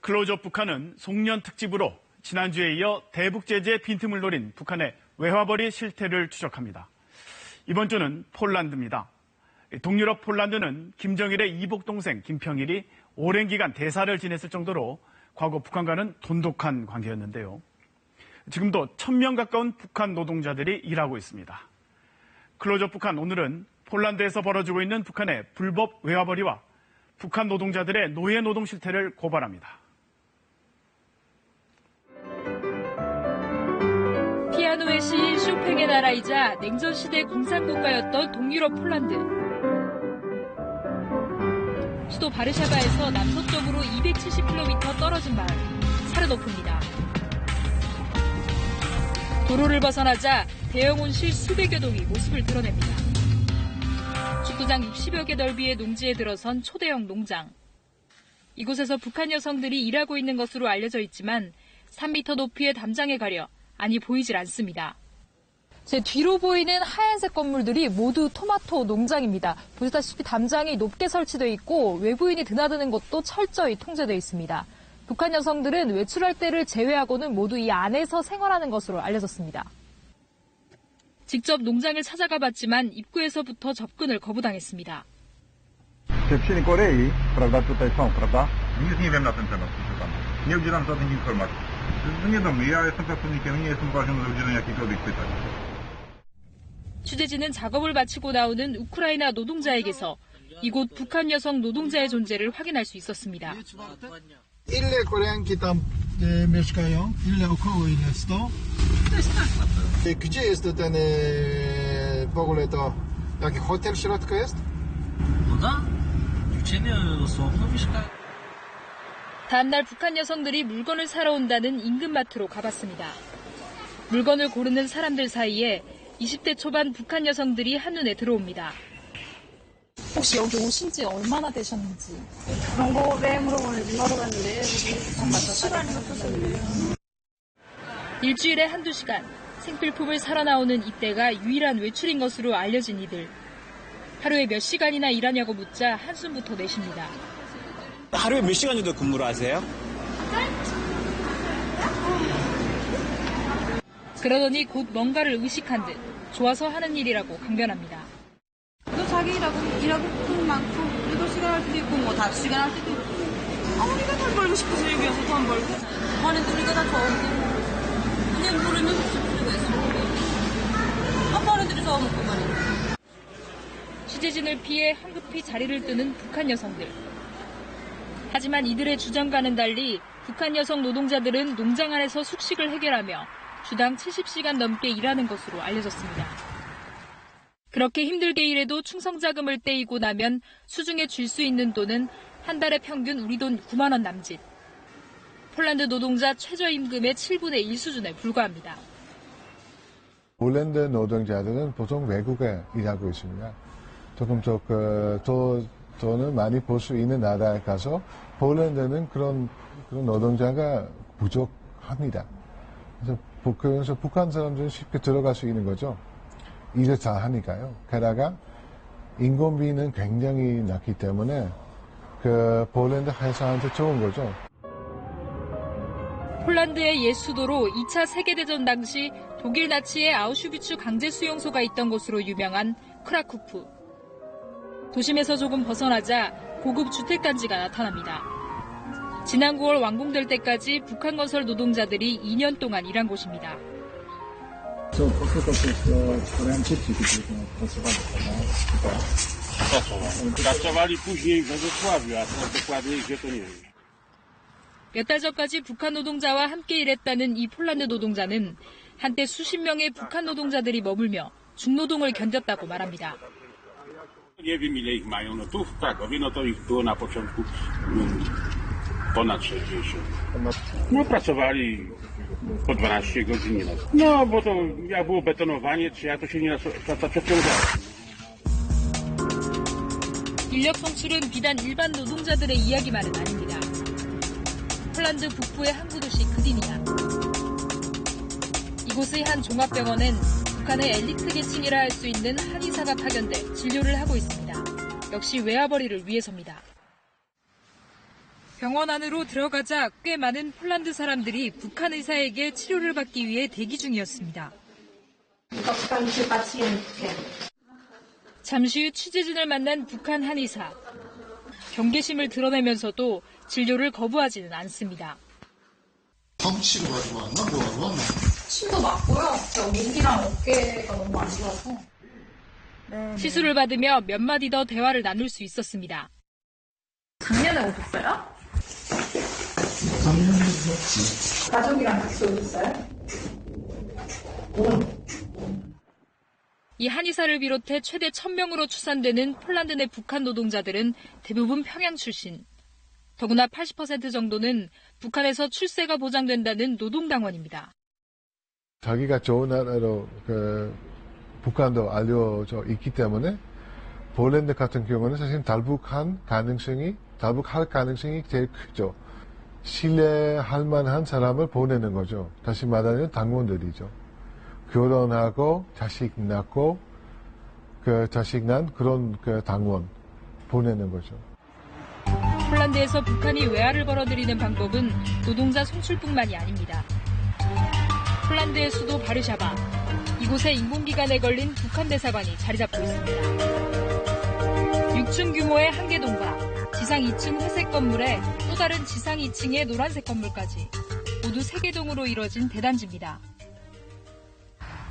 클로즈업 북한은 송년 특집으로 지난주에 이어 대북 제재의 빈틈을 노린 북한의 외화벌이 실태를 추적합니다. 이번 주는 폴란드입니다. 동유럽 폴란드는 김정일의 이복 동생 김평일이 오랜 기간 대사를 지냈을 정도로 과거 북한과는 돈독한 관계였는데요. 지금도 1000명 가까운 북한 노동자들이 일하고 있습니다. 클로즈업 북한 오늘은 폴란드에서 벌어지고 있는 북한의 불법 외화벌이와 북한 노동자들의 노예 노동 실태를 고발합니다. 피아노의 시인 쇼팽의 나라이자 냉전시대 공산국가였던 동유럽 폴란드. 수도 바르샤바에서 남서쪽으로 270km 떨어진 마을 사르노프입니다. 도로를 벗어나자 대형 온실 수백여 동이 모습을 드러냅니다. 축구장 60여 개 넓이의 농지에 들어선 초대형 농장. 이곳에서 북한 여성들이 일하고 있는 것으로 알려져 있지만 3m 높이의 담장에 가려 안이 보이질 않습니다. 제 뒤로 보이는 하얀색 건물들이 모두 토마토 농장입니다. 보시다시피 담장이 높게 설치되어 있고 외부인이 드나드는 것도 철저히 통제되어 있습니다. 북한 여성들은 외출할 때를 제외하고는 모두 이 안에서 생활하는 것으로 알려졌습니다. 직접 농장을 찾아가 봤지만 입구에서부터 접근을 거부당했습니다. Вообще Кореи, правда, тут и сам, правда? Не wiem na ten temat, proszę pana. Nie udzielam żadnych informacji. Nie do mnie, ja jestem pracownikiem i nie jestem uważany do udzielenia jakichkolwiek pytań. 취재진은 작업을 마치고 나오는 우크라이나 노동자에게서 이곳 북한 여성 노동자의 존재를 확인할 수 있었습니다. Ile Koreanki tam mieszkają? Ile około ile? 100? Gdzie jest ten w ogóle to jaki hotel w środku jest? Да, dziewczyny osobno mieszkają. 다음날 북한 여성들이 물건을 사러 온다는 인근마트로 가봤습니다. 물건을 고르는 사람들 사이에 20대 초반 북한 여성들이 한눈에 들어옵니다. 혹시 여기 오신 지 얼마나 되셨는지? 그런 거 왜 물어보는지 모르겠는데 시간이 없어서요. 일주일에 한두 시간 생필품을 사러 나오는 이때가 유일한 외출인 것으로 알려진 이들. 하루에 몇 시간이나 일하냐고 묻자 한숨부터 내쉽니다. 하루에 몇 시간 정도 근무를 하세요? 그러더니 곧 뭔가를 의식한 듯 좋아서 하는 일이라고 강변합니다. 또 자기 일하고 돈 많고 8시간 할 때도 있고 뭐 5시간 할 때도 있고 우리가 돈 벌고 싶어서 여기 와서 돈 벌고 아니 우리가 다 좋은데 그냥 모르면 없이 그래서 아빠네들이 더 먹고 말이야. 취재진을 피해 황급히 자리를 뜨는 북한 여성들. 하지만 이들의 주장과는 달리 북한 여성 노동자들은 농장 안에서 숙식을 해결하며 주당 70시간 넘게 일하는 것으로 알려졌습니다. 그렇게 힘들게 일해도 충성자금을 떼이고 나면 수중에 줄 수 있는 돈은 한 달에 평균 우리 돈 9만 원 남짓. 폴란드 노동자 최저임금의 7분의 1 수준에 불과합니다. 폴란드 노동자들은 보통 외국에 일하고 있습니다. 조금 돈을 많이 벌 수 있는 나라에 가서 폴란드는 그런 노동자가 부족합니다. 그래서 북한 사람들은 쉽게 들어갈 수 있는 거죠. 일을 잘 하니까요. 게다가 인건비는 굉장히 낮기 때문에 폴란드 회사한테 좋은 거죠. 폴란드의 옛 수도로 2차 세계대전 당시 독일 나치의 아우슈비츠 강제 수용소가 있던 곳으로 유명한 크라쿠프. 도심에서 조금 벗어나자 고급 주택단지가 나타납니다. 지난 9월 완공될 때까지 북한 건설 노동자들이 2년 동안 일한 곳입니다. 몇 달 전까지 북한 노동자와 함께 일했다는 이 폴란드 노동자는 한때 수십 명의 북한 노동자들이 머물며 중노동을 견뎠다고 말합니다. Nie wiem ile ich mają, no tu w Krakowie, no to ich było na początku ponad 60. No pracowali po 12 godzin. No bo to jak było betonowanie, czy ja to się nie przeciągało. 인력 성출은 비단 일반 노동자들의 이야기만은 아닙니다. 폴란드 북부의 항구 도시 그디니아. 이곳의 한 종합병원엔 북한의 엘리트 계층이라 할 수 있는 한의사가 파견돼 진료를 하고 있습니다. 역시 외화벌이를 위해서입니다. 병원 안으로 들어가자 꽤 많은 폴란드 사람들이 북한 의사에게 치료를 받기 위해 대기 중이었습니다. 잠시 후 취재진을 만난 북한 한의사. 경계심을 드러내면서도 진료를 거부하지는 않습니다. 치료하지 않나? 뭐 하나? 침도 맞고요. 목이랑 어깨가 너무 안 좋아서. 시술을 받으며 몇 마디 더 대화를 나눌 수 있었습니다. 작년에 오셨어요? 작년에 오셨지. 가족이랑 같이 오셨어요? 이 한의사를 비롯해 최대 1000명으로 추산되는 폴란드 내 북한 노동자들은 대부분 평양 출신. 더구나 80% 정도는 북한에서 출세가 보장된다는 노동당원입니다. 자기가 좋은 나라로 북한도 알려져 있기 때문에 폴란드 같은 경우는 사실 탈북할 가능성이 제일 크죠. 신뢰할 만한 사람을 보내는 거죠. 다시 말하면 당원들이죠. 결혼하고 자식 낳고 자식 난 그런 당원 보내는 거죠. 폴란드에서 북한이 외화를 벌어들이는 방법은 노동자 송출뿐만이 아닙니다. 폴란드의 수도 바르샤바. 이곳에 인공기관에 걸린 북한 대사관이 자리 잡고 있습니다. 6층 규모의 한개동과 지상 2층 회색 건물에 또 다른 지상 2층의 노란색 건물까지 모두 3개 동으로 이뤄진 대단지입니다.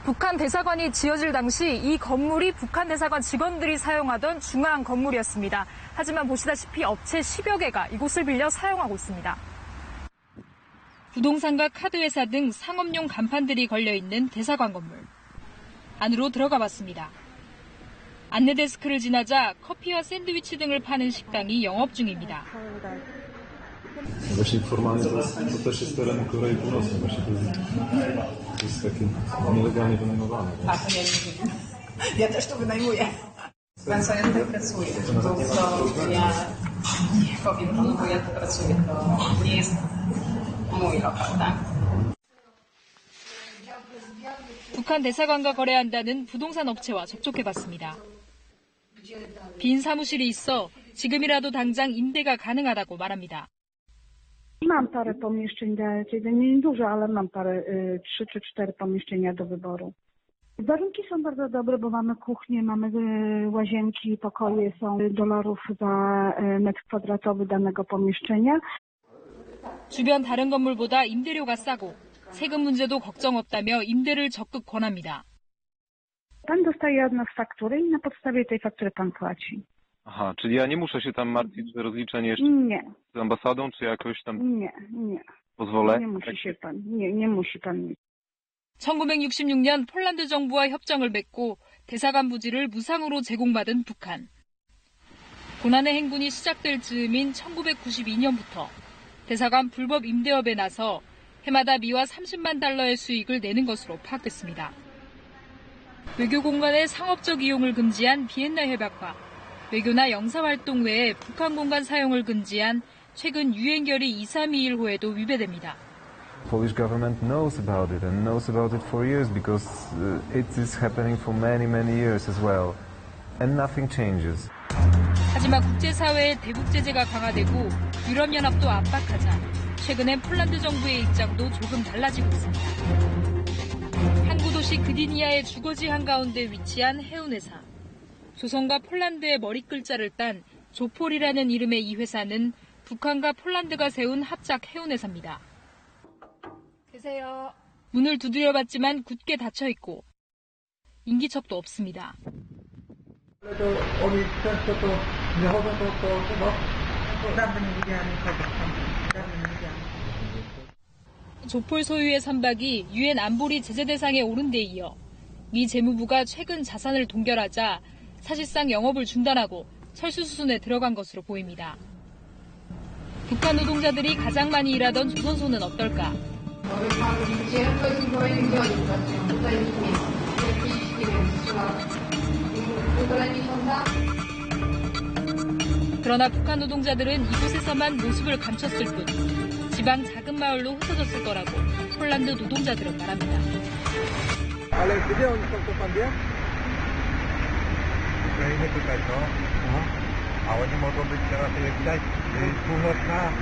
북한 대사관이 지어질 당시 이 건물이 북한 대사관 직원들이 사용하던 중앙 건물이었습니다. 하지만 보시다시피 업체 10여 개가 이곳을 빌려 사용하고 있습니다. 부동산과 카드회사 등 상업용 간판들이 걸려있는 대사관 건물. 안으로 들어가 봤습니다. 안내 데스크를 지나자 커피와 샌드위치 등을 파는 식당이 영업 중입니다. Właśnie formalnie to też jest teren Korei Północnej, właśnie to jest takie nielegalnie wynajmowane. A, to ja nie wiem. Ja też to wynajmuję. Pan co ja tutaj pracuję, to ja nie powiem panu, bo ja tu pracuję, to nie jest mój lokal, tak? 북한 대사관과 거래한다는 부동산 업체와 접촉해봤습니다. 빈 사무실이 있어 지금이라도 당장 임대가 가능하다고 말합니다. Mam parę pomieszczeń, nie dużo, ale mam parę, 3 czy 4 pomieszczenia do wyboru. Warunki są bardzo dobre, bo mamy kuchnię, mamy łazienki, pokoje są $, za metr kwadratowy danego pomieszczenia. 주변 다른 건물보다 임대료가 싸고 세금 문제도 걱정 없다며 임대를 적극 권합니다. Pan dostaje od nas fakturę i na podstawie tej faktury pan płaci. Aha, czyli ja nie muszę się tam martwić, że rozliczenie jeszcze z ambasadą, czy jakoś tam Nie. pozwolę? Nie musi się pan, nie musi pan. 1966년 폴란드 정부와 협정을 맺고 대사관 부지를 무상으로 제공받은 북한. 고난의 행군이 시작될 즈음인 1992년부터 대사관 불법 임대업에 나서 해마다 미화 $300만 수익을 내는 것으로 파악됐습니다. 외교 공간의 상업적 이용을 금지한 비엔나 협약과 외교나 영사활동 외에 북한 공간 사용을 금지한 최근 유엔 결의 2321호에도 위배됩니다. Polish government knows about it and knows about it for years because it is happening for many years as well. And nothing changes. 하지만 국제사회의 대북 제재가 강화되고 유럽연합도 압박하자 최근엔 폴란드 정부의 입장도 조금 달라지고 있습니다. 항구 도시 그디니아의 주거지 한가운데 위치한 해운회사. 조선과 폴란드의 머리글자를 딴 조폴이라는 이름의 이 회사는 북한과 폴란드가 세운 합작 해운회사입니다. 계세요. 문을 두드려봤지만 굳게 닫혀있고 인기척도 없습니다. 조폴 소유의 선박이 유엔 안보리 제재 대상에 오른 데 이어 미 재무부가 최근 자산을 동결하자 사실상 영업을 중단하고 철수 수순에 들어간 것으로 보입니다. 북한 노동자들이 가장 많이 일하던 조선소는 어떨까? 그러나 북한 노동자들은 이곳에서만 모습을 감췄을 뿐 지방 작은 마을로 흩어졌을 거라고 폴란드 노동자들은 말합니다. Tutaj to. A oni mogą być teraz jak widać północna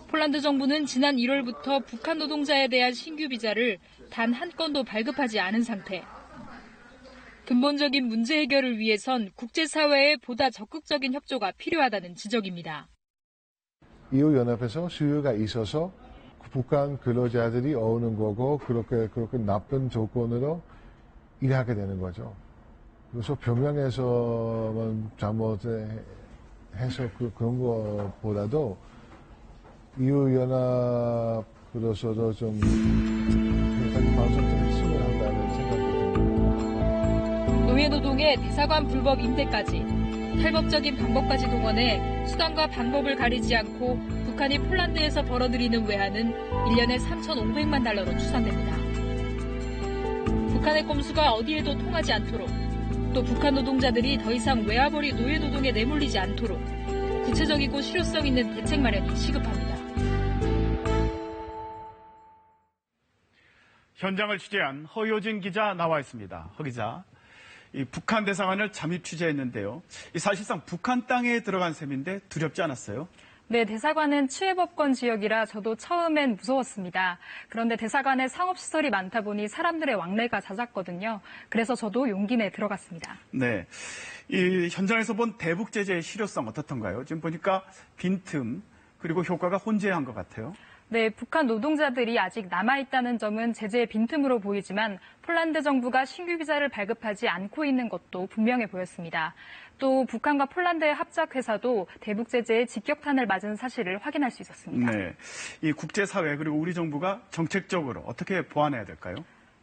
폴란드 정부는 지난 1월부터 북한 노동자에 대한 신규 비자를 단 한 건도 발급하지 않은 상태. 근본적인 문제 해결을 위해선 국제사회의 보다 적극적인 협조가 필요하다는 지적입니다. EU 연합에서 수요가 있어서 북한 근로자들이 오는 거고 그렇게 나쁜 조건으로 일하게 되는 거죠. 그래서 평양에서만 잘못해서 그런 것보다도 EU 연합으로서도 좀 방송 좀 했으면 한다는 생각이 듭니다. 노예노동의 대사관 불법 임대까지 탈법적인 방법까지 동원해 수단과 방법을 가리지 않고 북한이 폴란드에서 벌어들이는 외환은 1년에 3,500만 달러로 추산됩니다. 북한의 꼼수가 어디에도 통하지 않도록 또 북한 노동자들이 더 이상 외화벌이 노예노동에 내몰리지 않도록 구체적이고 실효성 있는 대책 마련이 시급합니다. 현장을 취재한 허효진 기자 나와 있습니다. 허 기자, 이 북한 대사관을 잠입 취재했는데요. 사실상 북한 땅에 들어간 셈인데 두렵지 않았어요? 네, 대사관은 치외법권 지역이라 저도 처음엔 무서웠습니다. 그런데 대사관에 상업시설이 많다 보니 사람들의 왕래가 잦았거든요. 그래서 저도 용기 내 들어갔습니다. 네, 이 현장에서 본 대북 제재의 실효성 어떻던가요? 지금 보니까 빈틈 그리고 효과가 혼재한 것 같아요. 네, 북한 노동자들이 아직 남아있다는 점은 제재의 빈틈으로 보이지만 폴란드 정부가 신규 비자를 발급하지 않고 있는 것도 분명해 보였습니다. 또 북한과 폴란드의 합작회사도 대북 제재에 직격탄을 맞은 사실을 확인할 수 있었습니다. 네, 이 국제사회 그리고 우리 정부가 정책적으로 어떻게 보완해야 될까요?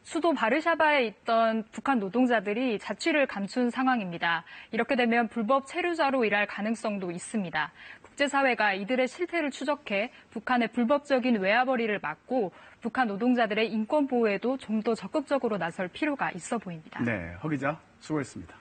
수도 바르샤바에 있던 북한 노동자들이 자취를 감춘 상황입니다. 이렇게 되면 불법 체류자로 일할 가능성도 있습니다. 국제사회가 이들의 실태를 추적해 북한의 불법적인 외화벌이를 막고 북한 노동자들의 인권 보호에도 좀 더 적극적으로 나설 필요가 있어 보입니다. 네, 허 기자 수고했습니다.